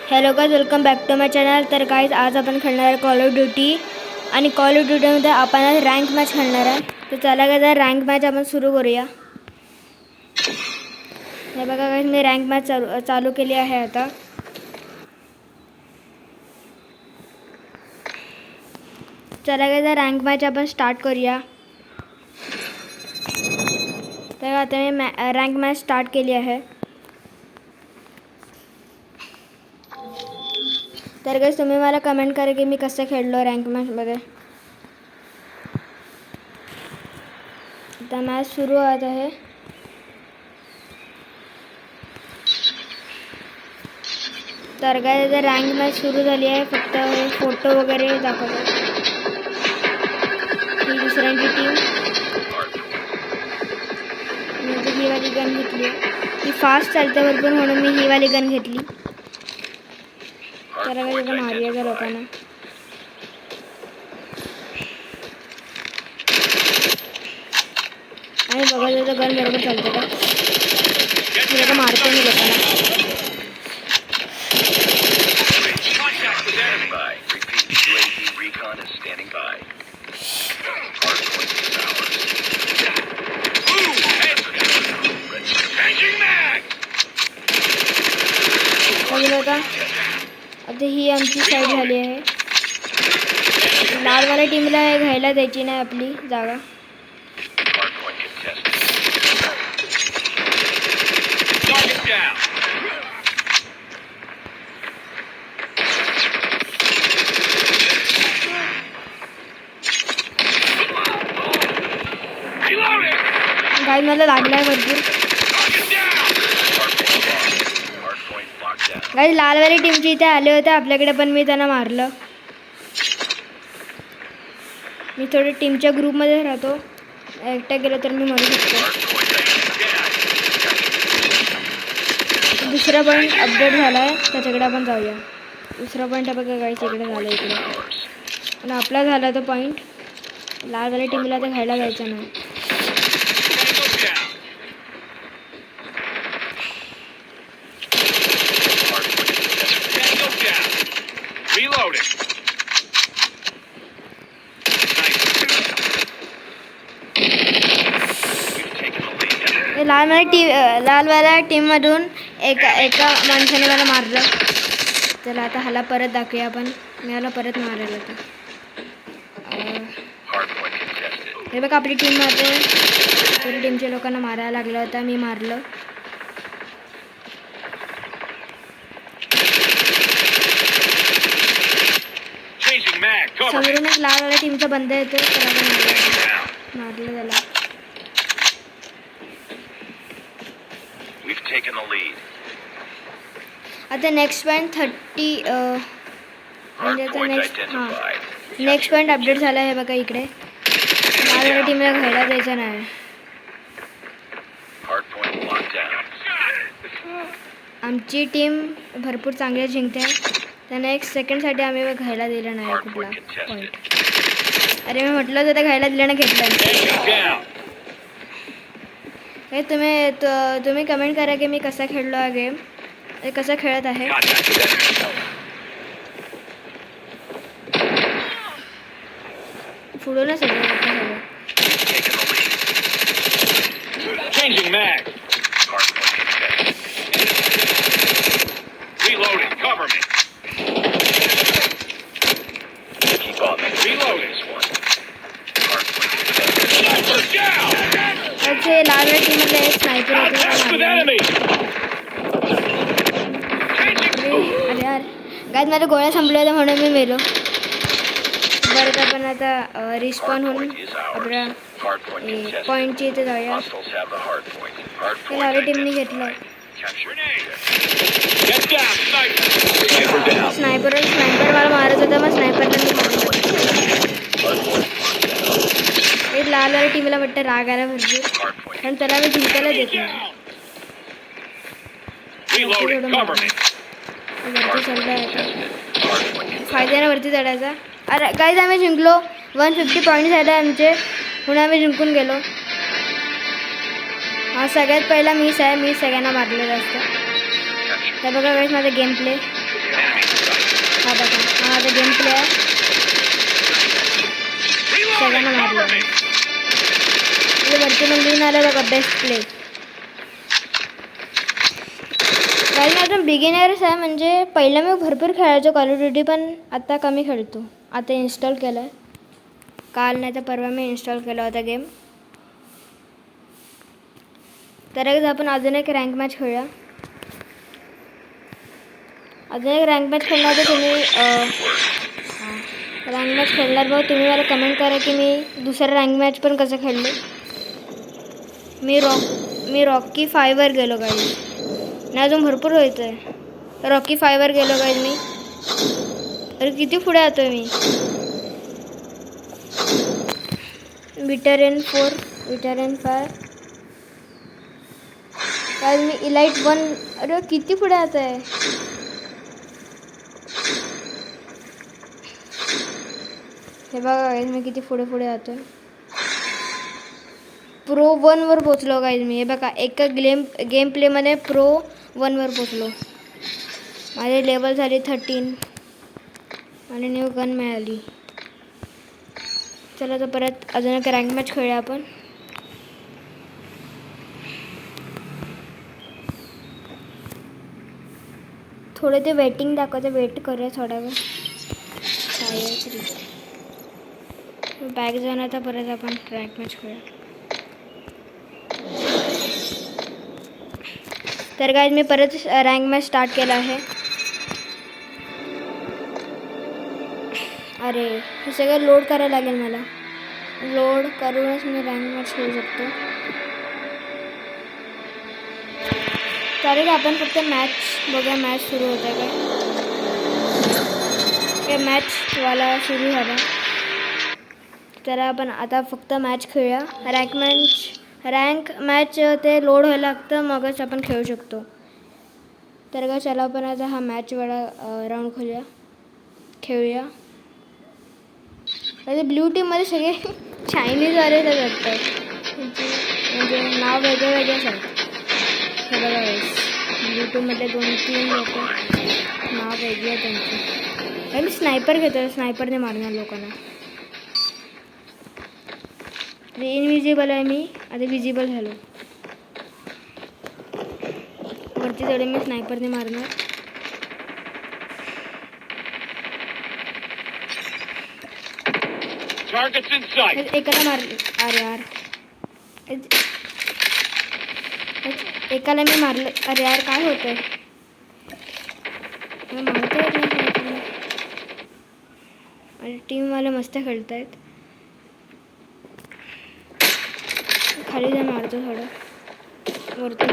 Hello guys, welcome back to my channel. तर guys आज आपण खेळणार आहे कॉल ऑफ ड्युटी आणि कॉल ऑफ ड्युटीमध्ये आपण आज रँक मॅच खेळणार आहे. तर चला गाइस रँक मॅच आपण सुरू करूया. हे बघा गाइस मी रँक मॅच चालू केली आहे आता. चला गाइस रँक मॅच आपण स्टार्ट करूया. तर आता मी रँक मॅच स्टार्ट केली आहे. तर गाइस तुम्ही मला कमेंट करा की मी कसं खेळलो रँक मॅचमध्ये. आता मॅच सुरू होत आहे. तर गाइस रँक मॅच सुरू झाली आहे. फक्त हे फोटो वगैरे दाखवतो. ही दुसऱ्यांची टीम. मी ही वाली गन घेतली. ही फास्ट चालते भरपूर म्हणून मी ही वाली गन घेतली. तर गाइस आता मारूया त्या लोकांना. आणि बघा त्याचं गन बरोबर चालते का. मी आता मारते मी लोकांना. आता ही आमची साईड झाली आहे. लालवाल्या टीमला घ्यायला द्यायची नाही आपली जागा. गाइस मला लागलाय भरपूर. गाइस लालवाली टीमची इथे आले होते आपल्याकडे पण मी त्यांना मारलं. मी थोडं टीमच्या ग्रुपमध्ये राहतो. एकटा गेलो तर मी मरू शकतो. दुसरा पॉईंट अपडेट झाला आहे त्याच्याकडे आपण जाऊया. दुसरा पॉईंट बघा गाइस इकडे झाला इकडे. आणि आपला झाला तो पॉईंट. लालवाल्या टीमला तर घ्यायला जायचं नाही. लालवाल्या टीममधून एका माणसाने मला मारलं. चला आता ह्याला परत दाखवूया आपण. मी ह्याला परत मारायला होतं. हे बघा आपली टीम मारते. आपल्या टीमच्या लोकांना मारायला लागला होता. मी मारलं. समोरूनच लालवाल्या टीमचा बंद येतो. तर आपण मारलं त्याला. आता नेक्स्ट पॉईंट 30 म्हणजे आता नेक्स्ट पॉईंट अपडेट झाला आहे बघा इकडे. लालवाल्या टीमला घ्यायला द्यायचं नाही. आमची टीम भरपूर चांगल्या जिंकते. त्यांना एक सेकंडसाठी आम्ही घ्यायला दिलं नाही कुठला पॉईंट. अरे मी म्हटलं होतं घ्यायला दिलं ना घेतलं. हे तुम्ही कमेंट करा की मी कसा खेळलो हा गेम. कसं खेळत आहे. पुढूनच लालवाल्या टीममधले एक स्नायपर होते. अरे यार गाइस माझ्या गोळ्या संपल्या होत्या म्हणून मी मेलो. बरं आपण आता रिस्पॉन होऊन आपल्या पॉईंटची इथे जाऊया. हे लालवाल्या टीमने घेतलं. स्नायपर मला मारत होता. मग स्नायपरला मी मारलं. हे लालवाल्या टीमला वाटतं राग आला भरपूर. पण त्याला मी जिंकायला देत नाही. वरती चढलाय आता. फायद्याने वरती चढायचा. अरे गाइस आम्ही जिंकलो. 150 पॉईंट झाले आमचे. म्हणून आम्ही जिंकून गेलो. हा सगळ्यात पहिला मिस आहे. मी सगळ्यांना मारलेलं असतं. तर बघा गाइस माझा गेम प्ले. हा बघा, हा माझा गेम प्ले आहे. सगळ्यांना मारलं मी. वरती मग लिहून आलं बघा बेस्ट प्ले. काही मी अजून बिगिनर्स आहे, म्हणजे पहिलं मी भरपूर खेळायचो कॉल ऑफ ड्युटी, पण आता कमी खेळतो. आता इन्स्टॉल केलं आहे, काल नाही तर परवा मी इन्स्टॉल केला होता गेम. तर आपण अजून एक रँक मॅच खेळूया. अजून एक रँक मॅच खेळणार तर तुम्ही रँक मॅच खेळणार भाऊ तुम्ही मला कमेंट करा की मी दुसरं रँक मॅच पण कसं खेळलो. मी रॉकी 5वर गेलो गाईज, नाही अजून भरपूर व्हायचं आहे. रॉकी 5वर गेलो गाईज मी. अरे किती पुढे जातो मी. विटरेन 4, विटरेन 5 गाईज मी इलाइट 1. अरे किती पुढे जात आहे. हे बघा गाईज मी किती पुढे जातो आहे. प्रो 1वर पोचलो गाईज मी. हे बघा एका गेम प्लेमध्ये प्रो 1वर पोचलो. माझी लेवल झाली 13 आणि न्यू गन मिळाली. चला तर परत अजून एक रँक मॅच खेळूया आपण. थोडे ते वेटिंग दाखवते, वेट करूया थोडा वेळ. बॅग जाऊन आता परत आपण रँक मॅच खेळूया. तर गाईज मी परत रँक मॅच स्टार्ट केला आहे. अरे हे सगळं लोड करायला लागेल मला. लोड करूनच मी रँक मॅच खेळू शकतो. चालेल आपण फक्त मॅच बघूया, मॅच सुरू होत आहे काय मॅचवाला सुरू झाला. तर आपण आता फक्त मॅच खेळूया. रँक मॅच ते लोड व्हायला लागतं, मगच आपण खेळू शकतो. तर का चला आपण आता हा मॅचवाला राऊंड खेळूया. म्हणजे ब्ल्यू टीममध्ये सगळे चायनीजवाले तर वाटतात, म्हणजे नाव वेगळेच आहेत. हे बघा ब्ल्यू टीममध्ये 2-3 लोक नाव वेगळे आहे त्यांची. मी स्नायपर घेतो, स्नायपरने मारणार लोकांना. इनविजिबल आहे मी, आता विजिबल झालो. वरती चढे मी स्नायपरने मारणार. एकाला मारले. अरे यार एकाला मी मारलं. अरे यार काय होतंय. मारता येत नाही. आणि टीमवाले मस्त खेळत आहेत. खाली जाऊन मारतो थोडं. वरती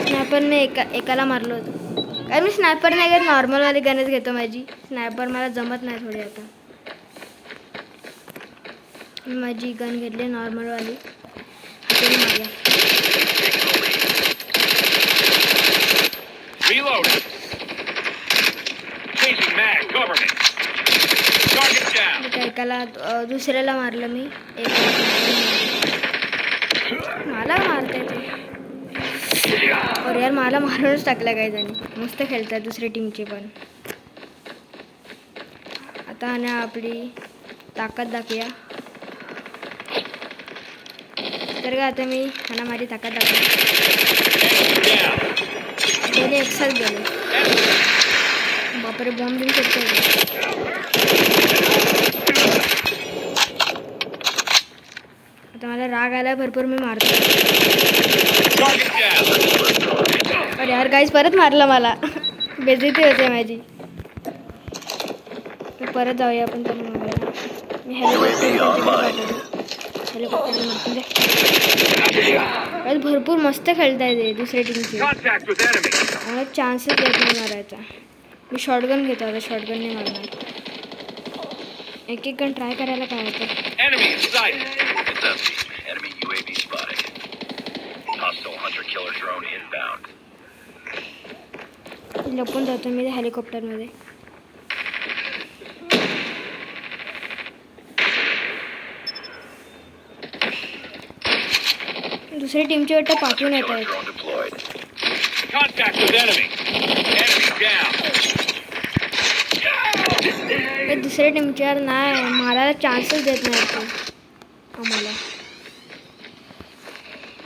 स्नॅपरने एकाला मारलो होतो. काय मी स्नॅपर नाही घेत, नॉर्मलवाली गनच घेतो माझी. स्नॅपर मला जमत नाही थोडी. आता मी माझी गन घेतली नॉर्मलवाली. मारला. एकाला दुसऱ्याला मारलं मी. मला मारताय ते. अरे यार मला मारूनच टाकला काही जणी. मस्त खेळतात दुसऱ्या टीमचे पण. आता आणि आपली ताकद दाखवूया. तर का आता मी माझी ताकद दाखवली. दोन्ही एकसाथ गेले. बापरे बॉम्ब देऊ शकतो. आता मला राग आला भरपूर, मी मारतो. अरे यार गाईज परत मारला मला. बेइज्जती होते माझी. परत जाऊया आपण त्यांना मारायला. मी हेलिकॉप्टर भरपूर मस्त खेळता येते दुसऱ्या टीमचे. मला चान्सच देत नाही मारायचा. मी शॉटगन घेतो, आता शॉटगनने मारणार. एक गन ट्राय करायला काय होतं. लपून जातो मी हेलिकॉप्टरमध्ये. दुसऱ्या टीमची वाटतं पाठवून येत आहेत. Contact with enemy. Enemy down. ते दुसऱ्या टीमच्यावर नाही मारायला चान्सच देत नाही ते आम्हाला.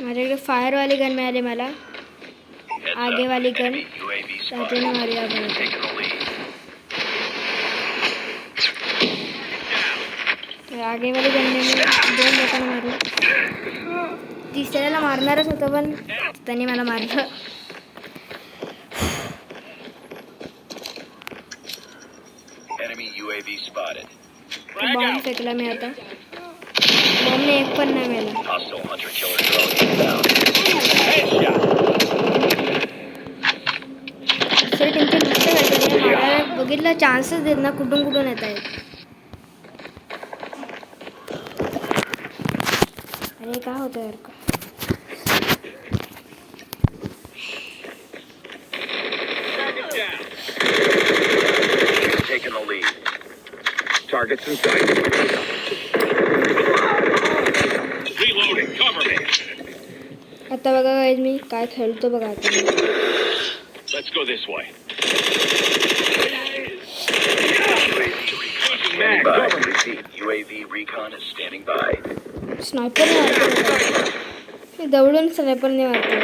माझ्याकडे फायरवाली गन मिळाली मला, आगेवाली गन, त्याच्याने मारूया आपण आता. आगेवाली गनने मी 2 लोकांना मारलं. तिसऱ्याला मारणारच होतं पण त्यांनी मला मारलं. बॉम्ब फेकला मी आता. बॉम्बने एक पण नाही मिळाला. दुसऱ्या टीमचे मस्त भेटले मारायला बघितलं चान्सच देत ना, कुठून कुठून येत आहेत. अरे काय होतं यार का. Taking the lead. Targets in sight. Reloading. Cover me. आता बघा गाईज मी काय खेळतो बघा आता. Let's go this way. Standing by. UAV recon is standing by. स्नायपरने मारतो दवडून स्नायपरने मारतो.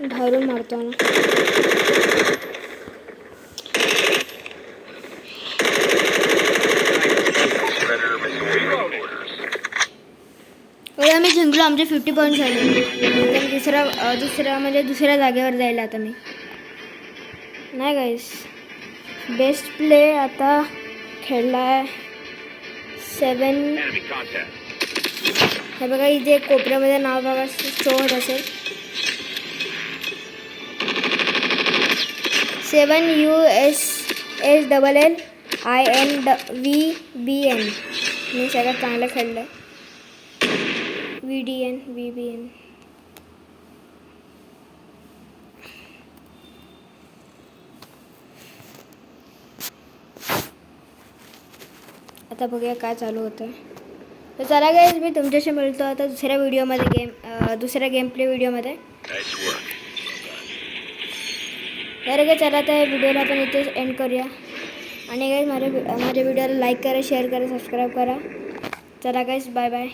धारून मारतो ना. आम्ही जिंकलो, आमचे 50 पॉईंट झाले. दुसरा म्हणजे दुसऱ्या जागेवर जायला आता मी नाही गाईस. बेस्ट प्ले आता खेळला आहे 7. हे बघा इथे कोपऱ्यामध्ये नाव बघा शो होत असेल 7 USSLLINVBN. मी सगळ्यात चांगलं खेळलं आहे. VBN. आता बघूया काय चालू होतं. तर चला गाईज मी तुमच्याशी मिळतो आता दुसऱ्या व्हिडिओमध्ये दुसऱ्या गेम प्ले व्हिडिओमध्ये. तर काय चला त्या व्हिडिओला आपण इथेच एंड करूया. आणि गाईज माझ्या व्हिडिओला लाईक करा, शेअर करा, सबस्क्राईब करा. चला गाईज बाय बाय.